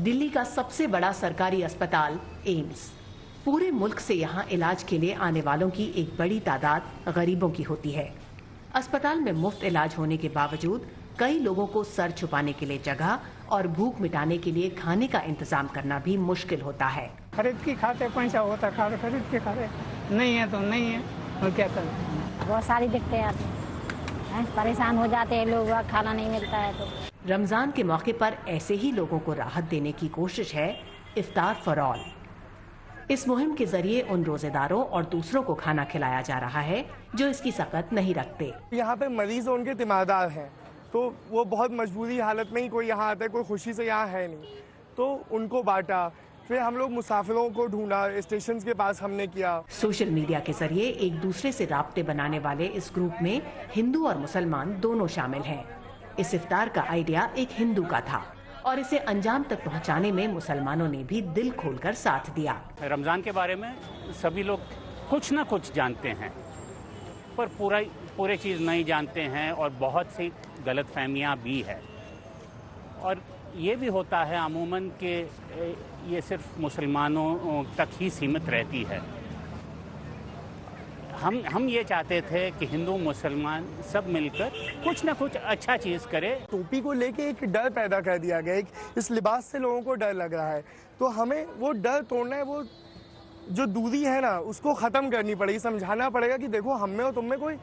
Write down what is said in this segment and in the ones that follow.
दिल्ली का सबसे बड़ा सरकारी अस्पताल एम्स। पूरे मुल्क से यहाँ इलाज के लिए आने वालों की एक बड़ी तादाद गरीबों की होती है। अस्पताल में मुफ्त इलाज होने के बावजूद कई लोगों को सर छुपाने के लिए जगह और भूख मिटाने के लिए खाने का इंतजाम करना भी मुश्किल होता है। खरीद के खाते, पैसा होता खाते, खरीद के खाते, नहीं है तो नहीं है, और क्या करें। बहुत सारी दिक्कतें आती हैं, परेशान हो जाते हैं लोग, खाना नहीं मिलता है तो। रमजान के मौके पर ऐसे ही लोगों को राहत देने की कोशिश है इफ्तार फॉर ऑल। इस मुहिम के जरिए उन रोजेदारों और दूसरों को खाना खिलाया जा रहा है जो इसकी सकत नहीं रखते। यहाँ पे मरीज और उनके तीमारदार हैं, तो वो बहुत मजबूरी हालत में ही कोई यहाँ आता है, कोई खुशी से यहाँ है नहीं, तो उनको बांटा। फिर हम लोग मुसाफिरों को ढूंढा, स्टेशन के पास हमने किया। सोशल मीडिया के जरिए एक दूसरे से राब्ते बनाने वाले इस ग्रुप में हिंदू और मुसलमान दोनों शामिल हैं। इस इफ्तार का आइडिया एक हिंदू का था और इसे अंजाम तक पहुंचाने में मुसलमानों ने भी दिल खोलकर साथ दिया। रमज़ान के बारे में सभी लोग कुछ ना कुछ जानते हैं, पर पूरे चीज़ नहीं जानते हैं और बहुत सी गलतफहमियां भी है। और ये भी होता है अमूमन कि ये सिर्फ मुसलमानों तक ही सीमित रहती है। हम ये चाहते थे कि हिंदू मुसलमान सब मिलकर कुछ ना कुछ अच्छा चीज़ करे। टोपी को लेके एक डर पैदा कर दिया गया, इस लिबास से लोगों को डर लग रहा है, तो हमें वो डर तोड़ना है। वो जो दूरी है ना, उसको ख़त्म करनी पड़ेगी, समझाना पड़ेगा कि देखो हम में और तुम में कोई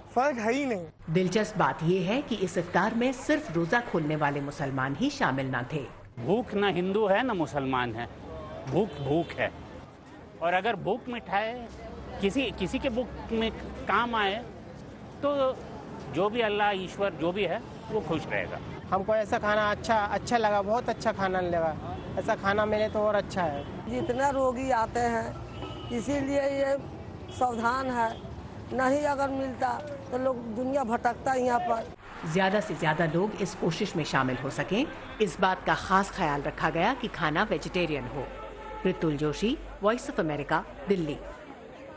फर्क है ही नहीं। दिलचस्प बात यह है कि इस इफ्तार में सिर्फ रोजा खोलने वाले मुसलमान ही शामिल न थे। भूख ना हिंदू है ना मुसलमान है, भूख है। और अगर भूख मिठाए किसी के भूख में काम आए तो जो भी अल्लाह ईश्वर जो भी है वो खुश रहेगा। हमको ऐसा खाना अच्छा लगा, बहुत अच्छा खाना लगा। ऐसा खाना मिले तो और अच्छा है। जितने रोगी आते हैं इसीलिए ये सावधान है, नहीं अगर मिलता तो लोग दुनिया भटकता यहाँ पर। ज्यादा से ज्यादा लोग इस कोशिश में शामिल हो सकें, इस बात का खास ख्याल रखा गया कि खाना वेजिटेरियन हो। Ritul Joshi, voice of America, Delhi.